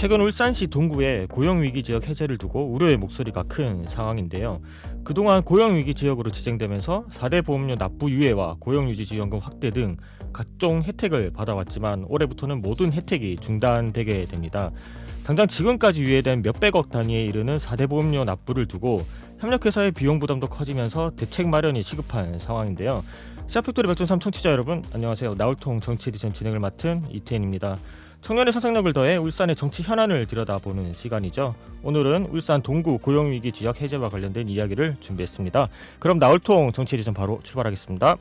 최근 울산시 동구의 고용위기 지역 해제를 두고 우려의 목소리가 큰 상황인데요. 그동안 고용위기 지역으로 지정되면서 4대 보험료 납부 유예와 고용유지지원금 확대 등 각종 혜택을 받아왔지만 올해부터는 모든 혜택이 중단되게 됩니다. 당장 지금까지 유예된 몇백억 단위에 이르는 4대 보험료 납부를 두고 협력회사의 비용 부담도 커지면서 대책 마련이 시급한 상황인데요. 시사팩토리 100.3 청취자 여러분, 안녕하세요. 나울통 정치 에디션 진행을 맡은 이태현입니다. 청년의 상상력을 더해 울산의 정치 현안을 들여다보는 시간이죠. 오늘은 울산 동구 고용위기 지역 해제와 관련된 이야기를 준비했습니다. 그럼 나울통 정치 에디션 바로 출발하겠습니다.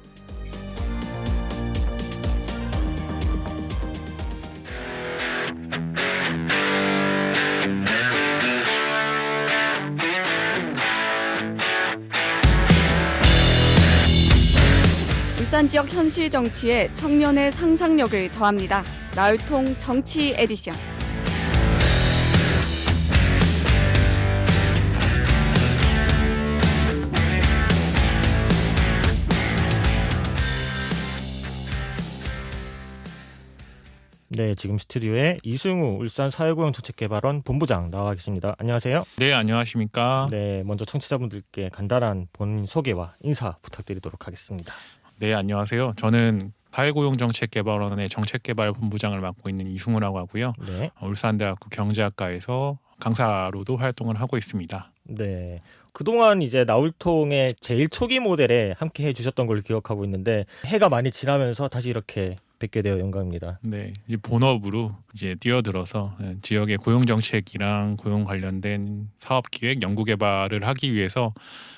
울산 지역 현실 정치에 청년의 상상력을 더합니다. 나울통 정치 에디션. 네, 지금 스튜디오에 이승우 울산 사회고용정책개발원 본부장 나와 계십니다. 안녕하세요. 네, 안녕하십니까. 네, 먼저 청취자분들께 간단한 본인 소개와 인사 부탁드리도록 하겠습니다. 네, 안녕하세요. 저는 사회고용정책개발원의 정책개발본부장을 맡고 있는 이승우라고 하고요. 네. 울산대학교 경제학과에서 강사로도 활동을 하고 있습니다. 네. 그동안 이제 나울통의 제일 초기 모델에 함께 해주셨던 걸 기억하고 있는데 해가 많이 지나면서 다시 이렇게 뵙게 되어 영광입니다. 네, 이제 본업으로 이제 뛰어들어서 지역의 고용 정책이랑 고용 관련된 사업 기획, 연구 개발을 하기 위해서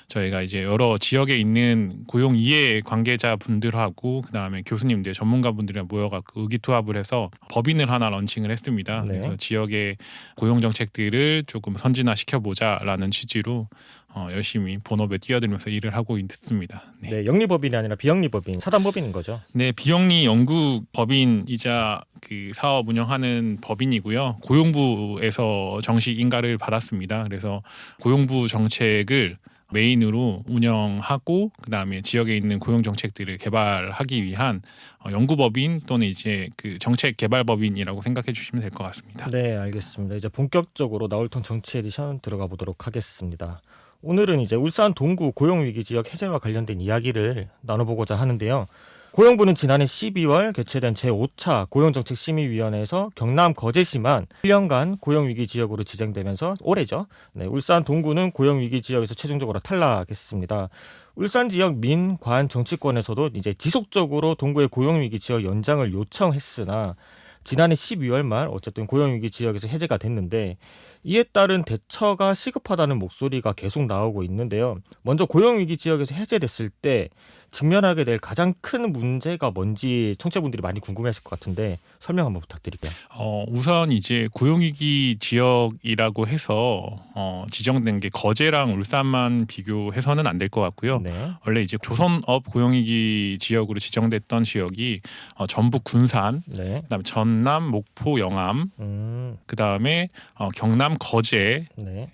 저희가 이제 여러 지역에 있는 고용 이해 관계자 분들하고 그다음에 교수님들, 전문가분들이랑 모여갖고 의기투합을 해서 법인을 하나 런칭을 했습니다. 네. 그래서 지역의 고용 정책들을 조금 선진화시켜보자라는 취지로 열심히 본업에 뛰어들면서 일을 하고 있습니다. 네. 네, 영리법인이 아니라 비영리법인, 사단법인인 거죠. 네, 비영리 연구 법인이자 그 사업 운영하는 법인이고요. 고용부에서 정식 인가를 받았습니다. 그래서 고용부 정책을 메인으로 운영하고 그다음에 지역에 있는 고용 정책들을 개발하기 위한 연구법인 또는 이제 그 정책 개발법인이라고 생각해 주시면 될 것 같습니다. 네, 알겠습니다. 이제 본격적으로 나울통 정치 에디션 들어가 보도록 하겠습니다. 오늘은 이제 울산 동구 고용위기 지역 해제와 관련된 이야기를 나눠보고자 하는데요. 고용부는 지난해 12월 개최된 제5차 고용정책심의위원회에서 경남 거제시만 1년간 고용위기 지역으로 지정되면서 올해죠. 네, 울산 동구는 고용위기 지역에서 최종적으로 탈락했습니다. 울산 지역 민, 관, 정치권에서도 이제 지속적으로 동구의 고용위기 지역 연장을 요청했으나 지난해 12월 말 어쨌든 고용위기 지역에서 해제가 됐는데 이에 따른 대처가 시급하다는 목소리가 계속 나오고 있는데요. 먼저 고용위기 지역에서 해제됐을 때 직면하게 될 가장 큰 문제가 뭔지 청취자분들이 많이 궁금해하실 것 같은데 설명 한번 부탁드릴게요. 우선 이제 고용위기 지역이라고 해서 지정된 게 거제랑 울산만 비교해서는 안 될 것 같고요. 네. 원래 이제 조선업 고용위기 지역으로 지정됐던 지역이 전북 군산, 네. 그다음에 전남 목포 영암, 그다음에 경남 거제와 네.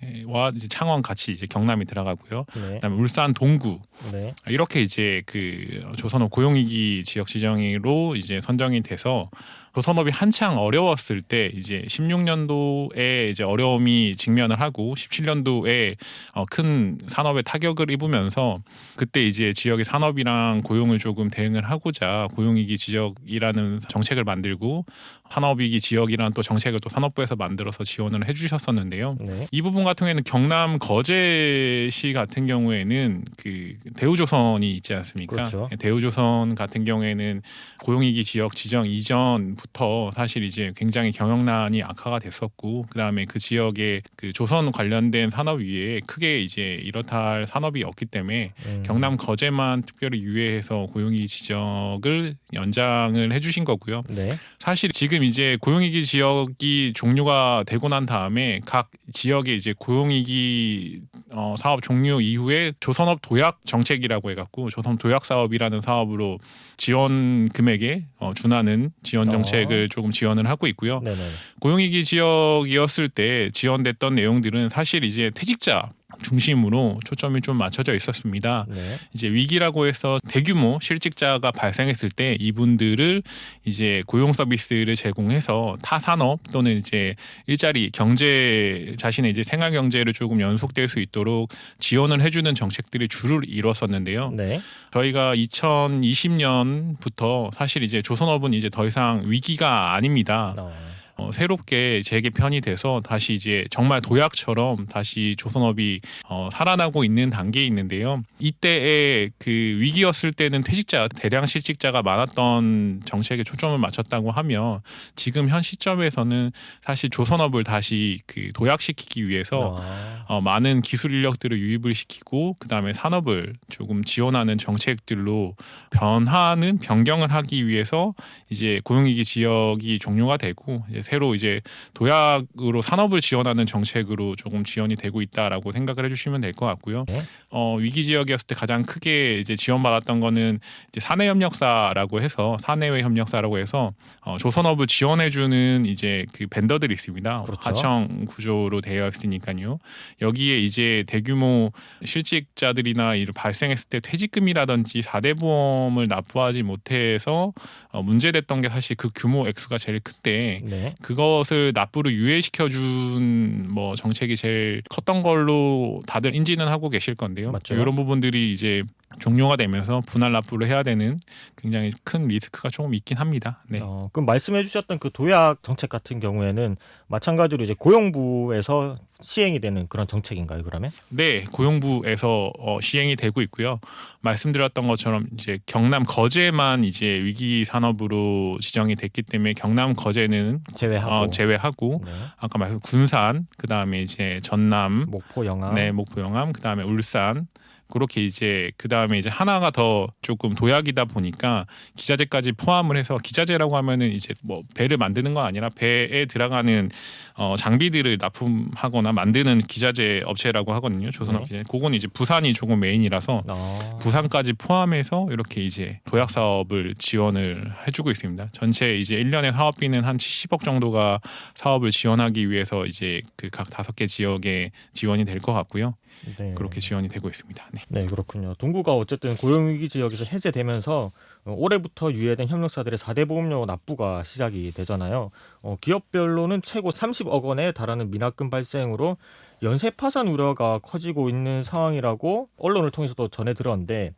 이제 창원 같이 이제 경남이 들어가고요. 네. 그다음에 울산 동구 네. 이렇게 이제 그 조선업 고용위기 지역 지정으로 이제 선정이 돼서 조선업이 한창 어려웠을 때 이제 16년도에 이제 어려움이 직면을 하고 17년도에 큰 산업에 타격을 입으면서 그때 이제 지역의 산업이랑 고용을 조금 대응을 하고자 고용위기 지역이라는 정책을 만들고 산업위기 지역이라는 또 정책을 또 산업부에서 만들어서 지원을 해주셨었는데요. 네. 이 부분 같은 경우에는 경남 거제시 같은 경우에는 그 대우조선이 있지 않습니까? 그렇죠. 대우조선 같은 경우에는 고용위기 지역 지정 이전부터 사실 이제 굉장히 경영난이 악화가 됐었고 그다음에 그 지역에 그 조선 관련된 산업 위에 크게 이제 이렇다 할 산업이 없기 때문에 경남 거제만 특별히 유예해서 고용위기 지역을 연장을 해주신 거고요. 네. 사실 지금 이제 고용위기 지역이 종료가 되고 난 다음에 각 지역의 이제 고용위기 사업 종료 이후에 조선업 도약 정책이라고 해갖고 조선 도약 사업이라는 사업으로 지원 금액에 준하는 지원 정책을 조금 지원을 하고 있고요. 네네. 고용위기 지역이었을 때 지원됐던 내용들은 사실 이제 퇴직자 중심으로 초점이 좀 맞춰져 있었습니다. 네. 이제 위기라고 해서 대규모 실직자가 발생했을 때 이분들을 이제 고용 서비스를 제공해서 타 산업 또는 이제 일자리 경제 자신의 이제 생활 경제를 조금 연속될 수 있도록 지원을 해주는 정책들이 주를 이뤘었는데요. 네. 저희가 2020년부터 사실 이제 조선업은 이제 더 이상 위기가 아닙니다. 새롭게 재개편이 돼서 다시 이제 정말 도약처럼 다시 조선업이 살아나고 있는 단계에 있는데요. 이때의 그 위기였을 때는 퇴직자, 대량 실직자가 많았던 정책에 초점을 맞췄다고 하면 지금 현 시점에서는 사실 조선업을 다시 그 도약시키기 위해서 많은 기술 인력들을 유입을 시키고 그다음에 산업을 조금 지원하는 정책들로 변경을 하기 위해서 이제 고용위기 지역이 종료가 되고 이제 새로 이제 도약으로 산업을 지원하는 정책으로 조금 지원이 되고 있다라고 생각을 해주시면 될 것 같고요. 네. 위기 지역이었을 때 가장 크게 이제 지원받았던 거는 이제 사내협력사라고 해서 사내외 협력사라고 해서 조선업을 지원해주는 이제 그 벤더들이 있습니다. 그렇죠. 하청 구조로 되어 있으니까요. 여기에 이제 대규모 실직자들이나 이를 발생했을 때 퇴직금이라든지 4대 보험을 납부하지 못해서 문제됐던 게 사실 그 규모 액수가 제일 큰데 네. 그것을 납부를 유예시켜준 뭐 정책이 제일 컸던 걸로 다들 인지는 하고 계실 건데요. 맞죠. 이런 부분들이 이제 종료가 되면서 분할 납부를 해야 되는 굉장히 큰 리스크가 조금 있긴 합니다. 네. 그럼 말씀해 주셨던 그 도약 정책 같은 경우에는 마찬가지로 이제 고용부에서 시행이 되는 그런 정책인가요, 그러면? 네, 고용부에서 시행이 되고 있고요. 말씀드렸던 것처럼 이제 경남 거제만 이제 위기 산업으로 지정이 됐기 때문에 경남 거제는 제외하고 네. 아까 말씀 군산, 그다음에 이제 전남, 목포, 영암. 네, 목포, 영암, 그다음에 울산. 그렇게 이제 그다음에 이제 하나가 더 조금 도약이다 보니까 기자재까지 포함을 해서 기자재라고 하면은 이제 뭐 배를 만드는 건 아니라 배에 들어가는 장비들을 납품하거나 만드는 기자재 업체라고 하거든요. 조선업 기자재. 그건 이제 부산이 조금 메인이라서 부산까지 포함해서 이렇게 이제 도약 사업을 지원을 해주고 있습니다. 전체 이제 1년의 사업비는 한 70억 정도가 사업을 지원하기 위해서 이제 그 각 5개 지역에 지원이 될 것 같고요. 네. 그렇게 지원이 되고 있습니다. 네. 네, 그렇군요. 동구가 어쨌든 고용위기 지역에서 해제되면서 올해부터 유예된 협력사들의 4대 보험료 납부가 시작이 되잖아요. 기업별로는 최고 30억 원에 달하는 미납금 발생으로 연쇄 파산 우려가 커지고 있는 상황이라고 언론을 통해서도 전해 들었는데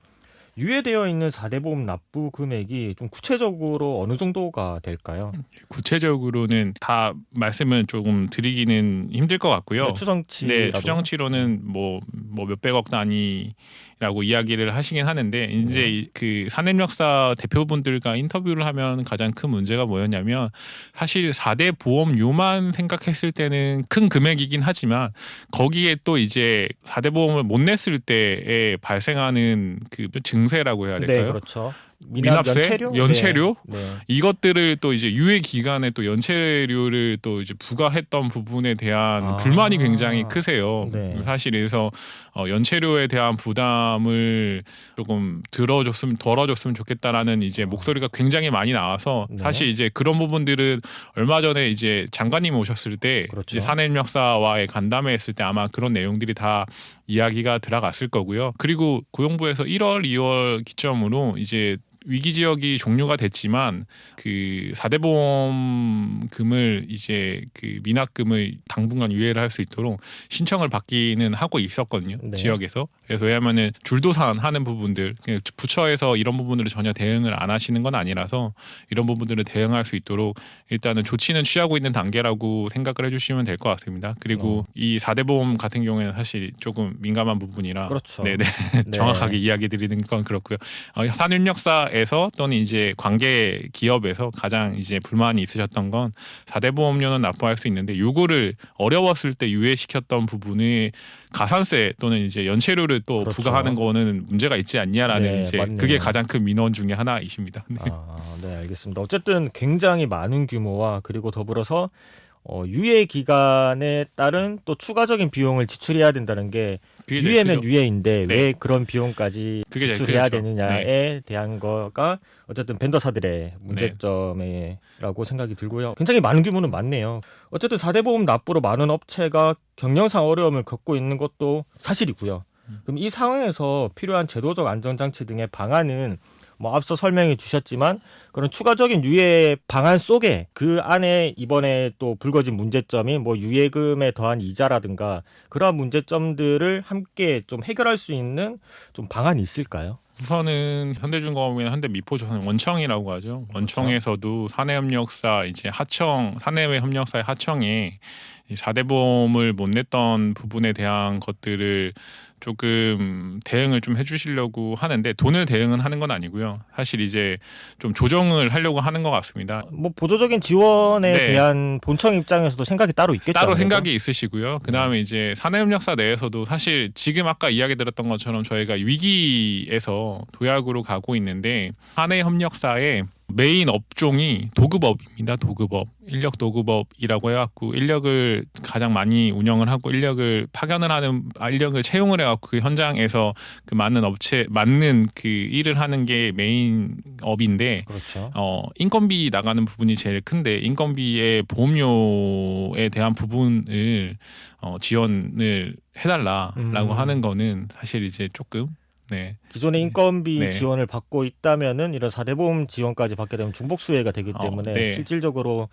유예되어 있는 4대 보험 납부 금액이 좀 구체적으로 어느 정도가 될까요? 구체적으로는 다 말씀을 조금 드리기는 힘들 것 같고요. 네, 추정치. 네, 추정치로는 뭐 몇백억 단위라고 이야기를 하시긴 하는데 이제 그 산업력사 대표분들과 인터뷰를 하면 가장 큰 문제가 뭐였냐면 사실 4대 보험료만 생각했을 때는 큰 금액이긴 하지만 거기에 또 이제 4대 보험을 못 냈을 때에 발생하는 그 증세라고 해야 될까요? 네, 그렇죠. 미납세, 연체료 네. 이것들을 또 이제 유예 기간에 또 연체료를 또 이제 부과했던 부분에 대한 불만이 굉장히 크세요. 네. 사실 그래서 연체료에 대한 부담을 조금 덜어줬으면 좋겠다라는 이제 목소리가 굉장히 많이 나와서 네. 사실 이제 그런 부분들은 얼마 전에 이제 장관님 오셨을 때 그렇죠. 이제 산업력사와의 간담회했을 때 아마 그런 내용들이 다 이야기가 들어갔을 거고요. 그리고 고용부에서 1월, 2월 기점으로 이제 위기 지역이 종료가 됐지만 그 4대 보험금을 이제 그 미납금을 당분간 유예를 할 수 있도록 신청을 받기는 하고 있었거든요. 네. 지역에서. 그래서 왜냐하면은 줄도산 하는 부분들 부처에서 이런 부분들을 전혀 대응을 안 하시는 건 아니라서 이런 부분들을 대응할 수 있도록 일단은 조치는 취하고 있는 단계라고 생각을 해주시면 될 것 같습니다. 그리고 이 4대 보험 같은 경우에는 사실 조금 민감한 부분이라 그렇죠. 네네. 네. 정확하게 이야기 드리는 건 그렇고요. 산업력사에서 또는 이제 관계 기업에서 가장 이제 불만이 있으셨던 건 4대 보험료는 납부할 수 있는데 요거를 어려웠을 때 유예시켰던 부분이 가산세 또는 이제 연체료를 또 그렇죠. 부과하는 거는 문제가 있지 않냐라는 네, 이제 맞네요. 그게 가장 큰 민원 중에 하나이십니다. 네. 네, 알겠습니다. 어쨌든 굉장히 많은 규모와 그리고 더불어서 유예 기간에 따른 또 추가적인 비용을 지출해야 된다는 게 그게 제일 유예면 크죠. 유예인데 네. 왜 그런 비용까지 그게 제일 지출해야 크죠. 되느냐에 대한 거가 어쨌든 벤더사들의 문제점이라고 생각이 들고요. 굉장히 많은 규모는 많네요. 어쨌든 4대 보험 납부로 많은 업체가 경영상 어려움을 겪고 있는 것도 사실이고요. 그럼 이 상황에서 필요한 제도적 안전장치 등의 방안은 뭐 앞서 설명해 주셨지만 그런 추가적인 유예 방안 속에 그 안에 이번에 또 불거진 문제점이 뭐 유예금에 더한 이자라든가 그러한 문제점들을 함께 좀 해결할 수 있는 좀 방안이 있을까요? 우선은 현대중공업이나 현대미포조선 원청이라고 하죠. 원청에서도 사내협력사 이제 하청 사내외 협력사의 하청에 이 4대 보험을 못 냈던 부분에 대한 것들을 조금 대응을 좀 해주시려고 하는데 돈을 대응은 하는 건 아니고요. 사실 이제 좀 조정을 하려고 하는 것 같습니다. 뭐 보조적인 지원에 네. 대한 본청 입장에서도 생각이 따로 있겠죠. 따로 아무래도? 생각이 있으시고요. 그다음에 이제 사내협력사 내에서도 사실 지금 아까 이야기 들었던 것처럼 저희가 위기에서 도약으로 가고 있는데 사내협력사의 메인 업종이 도급업입니다. 도급업, 인력 도급업이라고 해갖고 인력을 가장 많이 운영을 하고 인력을 파견을 하는 인력을 채용을 해갖고 그 현장에서 그 맞는 그 일을 하는 게 메인 업인데 그렇죠. 인건비 나가는 부분이 제일 큰데 인건비의 보험료에 대한 부분을 지원을 해달라라고 하는 거는 사실 이제 조금 네. 기존의 인건비 네. 지원을 받고 있다면은 이런 4대 보험 지원까지 받게 되면 중복 수혜가 되기 때문에 네. 실질적으로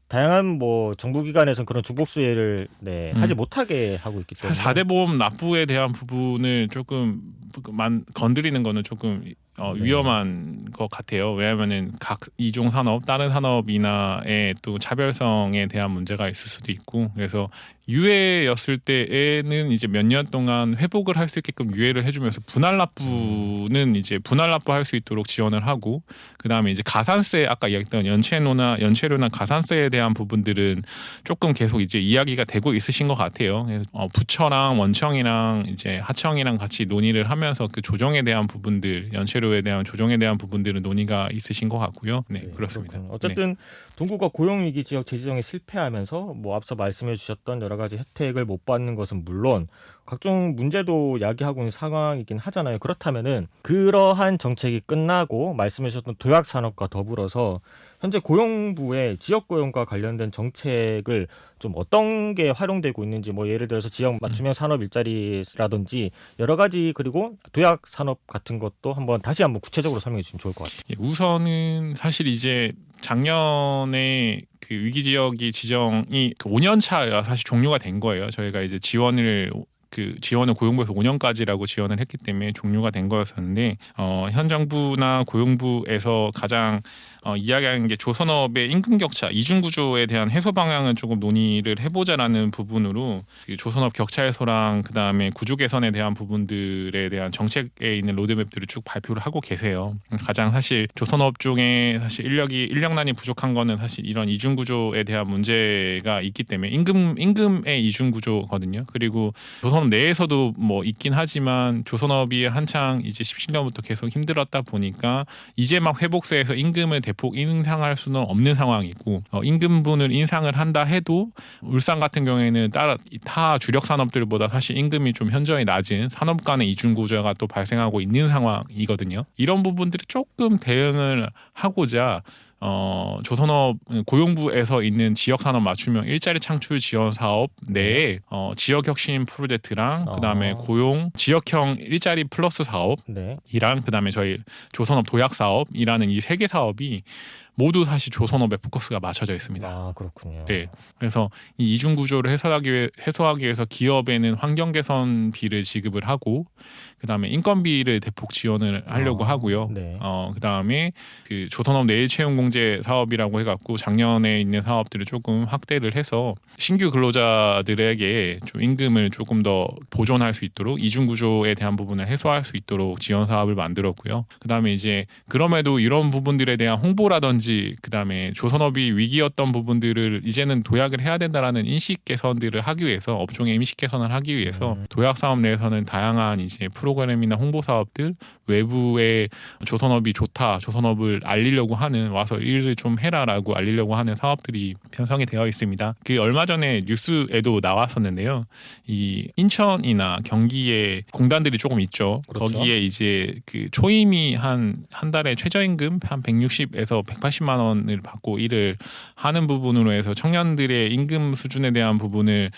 다양한 뭐 정부 기관에서는 그런 중복 수혜를 하지 못하게 하고 있기 때문에 4대 보험 납부에 대한 부분을 조금 건드리는 거는 조금 위험한 것 같아요. 왜냐하면은 각 이종 산업, 다른 산업이나의 또 차별성에 대한 문제가 있을 수도 있고, 그래서 유예였을 때에는 이제 몇 년 동안 회복을 할 수 있게끔 유예를 해주면서 분할 납부는 이제 분할 납부할 수 있도록 지원을 하고, 그 다음에 이제 가산세 아까 이야기했던 연체료나 가산세에 대한 부분들은 조금 계속 이제 이야기가 되고 있으신 것 같아요. 그래서 부처랑 원청이랑 이제 하청이랑 같이 논의를 하면서 그 조정에 대한 부분들, 연체료에 대한 조정에 대한 부분들은 논의가 있으신 것 같고요. 네, 그렇습니다. 그렇군요. 어쨌든 동구가 고용위기 지역 재지정에 실패하면서 뭐 앞서 말씀해 주셨던 여러 가지 혜택을 못 받는 것은 물론 각종 문제도 야기하고 있는 상황이긴 하잖아요. 그렇다면은 그러한 정책이 끝나고 말씀해 주셨던 도약 산업과 더불어서 현재 고용부의 지역 고용과 관련된 정책을 좀 어떤 게 활용되고 있는지 뭐 예를 들어서 지역 맞춤형 산업 일자리라든지 여러 가지 그리고 도약 산업 같은 것도 다시 한번 구체적으로 설명해 주시면 좋을 것 같아요. 예, 우선은 사실 이제 작년에 그 위기 지역이 지정이 5년 차가 사실 종료가 된 거예요. 저희가 이제 지원을 고용부에서 5년까지라고 지원을 했기 때문에 종료가 된 거였었는데 현 정부나 고용부에서 가장 이야기하는 게 조선업의 임금 격차, 이중 구조에 대한 해소 방향을 조금 논의를 해보자라는 부분으로 그 조선업 격차 해소랑 그 다음에 구조 개선에 대한 부분들에 대한 정책에 있는 로드맵들을 쭉 발표를 하고 계세요. 가장 사실 조선업 중에 사실 인력난이 부족한 거는 사실 이런 이중 구조에 대한 문제가 있기 때문에 임금의 이중 구조거든요. 그리고 조선업 내에서도 뭐 있긴 하지만 조선업이 한창 이제 17년부터 계속 힘들었다 보니까 이제 막 회복세에서 임금을 대폭 인상할 수는 없는 상황이고 임금분을 인상을 한다 해도 울산 같은 경우에는 타 주력 산업들보다 사실 임금이 좀 현저히 낮은 산업 간의 이중 구조가 또 발생하고 있는 상황이거든요. 이런 부분들이 조금 대응을 하고자 조선업 고용부에서 있는 지역산업 맞춤형 일자리 창출 지원 사업 내에 지역혁신 프로젝트랑 그다음에 고용 지역형 일자리 플러스 사업이랑 그다음에 저희 조선업 도약 사업이라는 이 3개 사업이 모두 사실 조선업에 포커스가 맞춰져 있습니다. 아, 그렇군요. 네, 그래서 이 이중 구조를 해소하기 위해서 기업에는 환경 개선비를 지급을 하고, 그다음에 인건비를 대폭 지원을 하려고 하고요. 네. 그다음에 그 조선업 내일 채용 공제 사업이라고 해갖고 작년에 있는 사업들을 조금 확대를 해서 신규 근로자들에게 좀 임금을 조금 더 보존할 수 있도록 이중 구조에 대한 부분을 해소할 수 있도록 지원 사업을 만들었고요. 그다음에 이제 그럼에도 이런 부분들에 대한 홍보라든지 라든지 그다음에 조선업이 위기였던 부분들을 이제는 도약을 해야 된다라는 인식 개선들을 하기 위해서 업종의 인식 개선을 하기 위해서 도약 사업 내에서는 다양한 이제 프로그램이나 홍보 사업들 외부에 조선업이 좋다, 조선업을 알리려고 하는 와서 일을 좀 해라라고 알리려고 하는 사업들이 편성이 되어 있습니다. 그 얼마 전에 뉴스에도 나왔었는데요. 이 인천이나 경기에 공단들이 조금 있죠. 그렇죠. 거기에 이제 그 초임이 한 달에 최저임금 한 160에서 180만 원을 받고 일을 하는 부분으로 해서 청년들의 임금 수준에 대한 부분을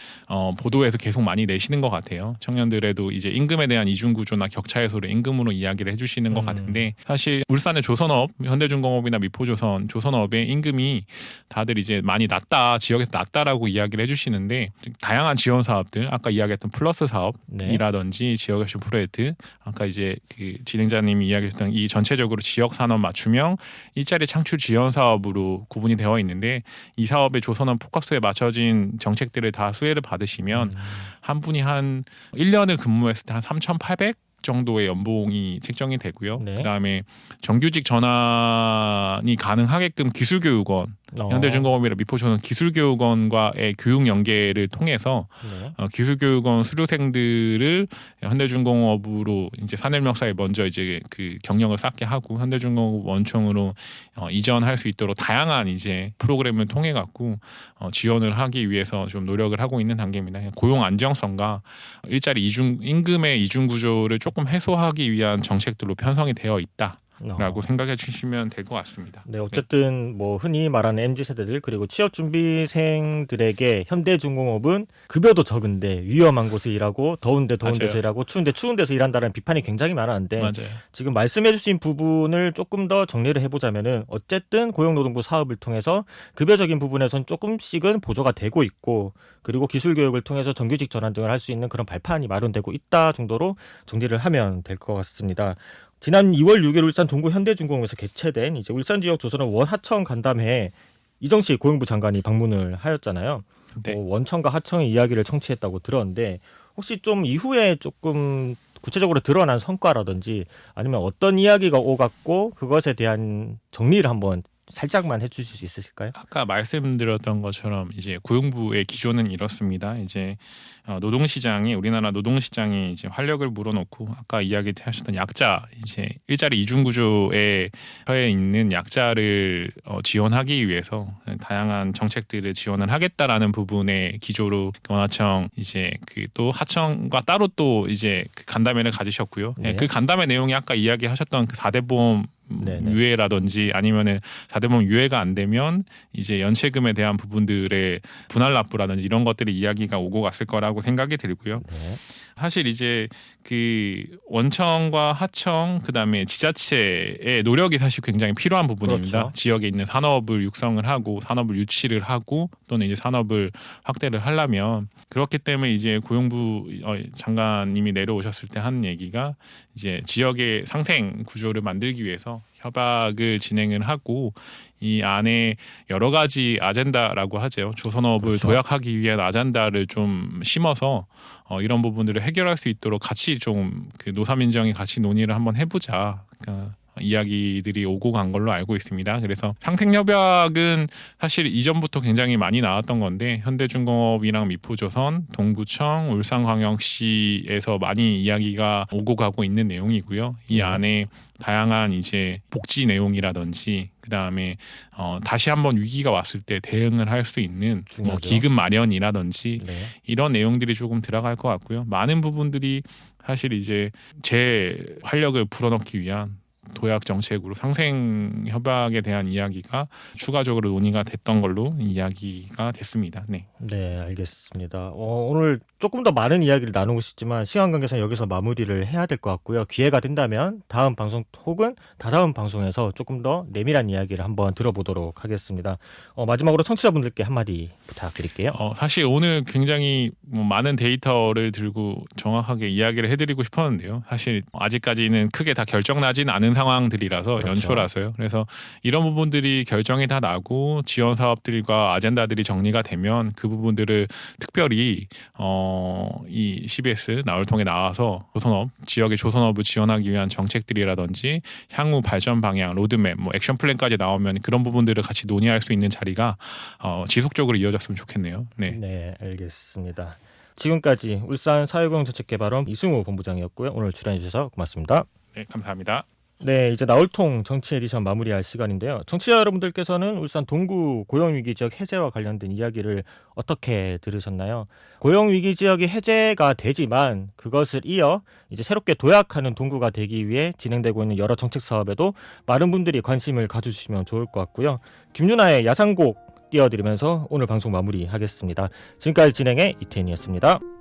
보도에서 계속 많이 내시는 것 같아요. 청년들에도 이제 임금에 대한 이중 구조나 격차 해소를 임금으로 이야기를 해주시는 것 같은데 사실 울산의 조선업, 현대중공업이나 미포조선, 조선업의 임금이 다들 이제 많이 낮다, 지역에서 낮다라고 이야기를 해주시는데 다양한 지원 사업들, 아까 이야기했던 플러스 사업이라든지 지역에서 프로젝트, 아까 이제 그 진행자님이 이야기했던 이 전체적으로 지역 산업 맞춤형 일자리 창출 지원 사업으로 구분이 되어 있는데 이 사업의 조선업 포커스에 맞춰진 정책들을 다 수혜를 받으시면 한 분이 한 1년을 근무했을 때 한 3,800 정도의 연봉이 책정이 되고요. 네. 그다음에 정규직 전환이 가능하게끔 기술교육원, 현대중공업이나 미포조선 기술교육원과의 교육 연계를 통해서 기술교육원 수료생들을 현대중공업으로 이제 산업역사에 먼저 이제 그 경력을 쌓게 하고 현대중공업 원청으로 이전할 수 있도록 다양한 이제 프로그램을 통해 갖고 지원을 하기 위해서 좀 노력을 하고 있는 단계입니다. 고용 안정성과 일자리 임금의 이중 구조를 조금 해소하기 위한 정책들로 편성이 되어 있다라고 생각해 주시면 될 것 같습니다. 네, 어쨌든 뭐 흔히 말하는 MZ 세대들 그리고 취업 준비생들에게 현대중공업은 급여도 적은데 위험한 곳에 일하고 더운데 더운 맞아요. 데서 일하고 추운데 추운 데서 일한다는 비판이 굉장히 많았는데 맞아요. 지금 말씀해주신 부분을 조금 더 정리를 해보자면은 어쨌든 고용노동부 사업을 통해서 급여적인 부분에선 조금씩은 보조가 되고 있고 그리고 기술교육을 통해서 정규직 전환 등을 할 수 있는 그런 발판이 마련되고 있다 정도로 정리를 하면 될 것 같습니다. 지난 2월 6일 울산 동구 현대중공업에서 개최된 이제 울산 지역 조선업 원하청 간담회에 이정식 고용부 장관이 방문을 하였잖아요. 네. 원청과 하청의 이야기를 청취했다고 들었는데 혹시 좀 이후에 조금 구체적으로 드러난 성과라든지 아니면 어떤 이야기가 오갔고 그것에 대한 정리를 한번 살짝만 해주실 수 있으실까요? 아까 말씀드렸던 것처럼 이제 고용부의 기조는 이렇습니다. 이제 노동시장이 우리나라 노동시장이 이제 활력을 물어놓고 아까 이야기하셨던 약자 이제 일자리 이중 구조에 처해 있는 약자를 지원하기 위해서 다양한 정책들을 지원을 하겠다라는 부분의 기조로 원하청 이제 그 또 하청과 따로 또 이제 그 간담회를 가지셨고요. 네. 그 간담회 내용이 아까 이야기하셨던 그 4대 보험 네네. 유예라든지 아니면은 4대 보험 유예가 안 되면 이제 연체금에 대한 부분들의 분할 납부라든지 이런 것들이 이야기가 오고 갔을 거라고 생각이 들고요. 네. 사실 이제 그 원청과 하청 그다음에 지자체의 노력이 사실 굉장히 필요한 부분입니다. 그렇죠. 지역에 있는 산업을 육성을 하고 산업을 유치를 하고 또는 이제 산업을 확대를 하려면 그렇기 때문에 이제 고용부 장관님이 내려오셨을 때 한 얘기가 이제 지역의 상생 구조를 만들기 위해서 협약을 진행을 하고 이 안에 여러 가지 아젠다라고 하죠. 조선업을 그렇죠. 도약하기 위한 아젠다를 좀 심어서 이런 부분들을 해결할 수 있도록 같이 좀 그 노사민정이 같이 논의를 한번 해보자. 그러니까 이야기들이 오고 간 걸로 알고 있습니다. 그래서 상생협약은 사실 이전부터 굉장히 많이 나왔던 건데 현대중공업이랑 미포조선, 동구청, 울산광역시에서 많이 이야기가 오고 가고 있는 내용이고요. 이 안에 다양한 이제 복지 내용이라든지 그다음에 다시 한번 위기가 왔을 때 대응을 할 수 있는 뭐 중요하죠. 기금 마련이라든지 네. 이런 내용들이 조금 들어갈 것 같고요. 많은 부분들이 사실 이제 제 활력을 불어넣기 위한 도약 정책으로 상생 협약에 대한 이야기가 추가적으로 논의가 됐던 걸로 이야기가 됐습니다. 네. 네, 알겠습니다. 오늘 조금 더 많은 이야기를 나누고 싶지만 시간 관계상 여기서 마무리를 해야 될 것 같고요. 기회가 된다면 다음 방송 혹은 다다음 방송에서 조금 더 내밀한 이야기를 한번 들어보도록 하겠습니다. 마지막으로 청취자분들께 한마디 부탁드릴게요. 사실 오늘 굉장히 많은 데이터를 들고 정확하게 이야기를 해드리고 싶었는데요. 사실 아직까지는 크게 다 결정나진 않은 상황들이라서 그렇죠. 연초라서요. 그래서 이런 부분들이 결정이 다 나고 지원 사업들과 아젠다들이 정리가 되면 그 부분들을 특별히 이 CBS 나울통에 나와서 조선업 지역의 조선업을 지원하기 위한 정책들이라든지 향후 발전 방향, 로드맵, 뭐 액션 플랜까지 나오면 그런 부분들을 같이 논의할 수 있는 자리가 지속적으로 이어졌으면 좋겠네요. 네. 네, 알겠습니다. 지금까지 울산 사회공정책개발원 이승우 본부장이었고요. 오늘 출연해 주셔서 고맙습니다. 네, 감사합니다. 네, 이제 나울통 정치 에디션 마무리할 시간인데요. 청취자 여러분들께서는 울산 동구 고용위기 지역 해제와 관련된 이야기를 어떻게 들으셨나요? 고용위기 지역이 해제가 되지만 그것을 이어 이제 새롭게 도약하는 동구가 되기 위해 진행되고 있는 여러 정책 사업에도 많은 분들이 관심을 가져주시면 좋을 것 같고요. 김유나의 야상곡 띄워드리면서 오늘 방송 마무리하겠습니다. 지금까지 진행의 이태인이었습니다.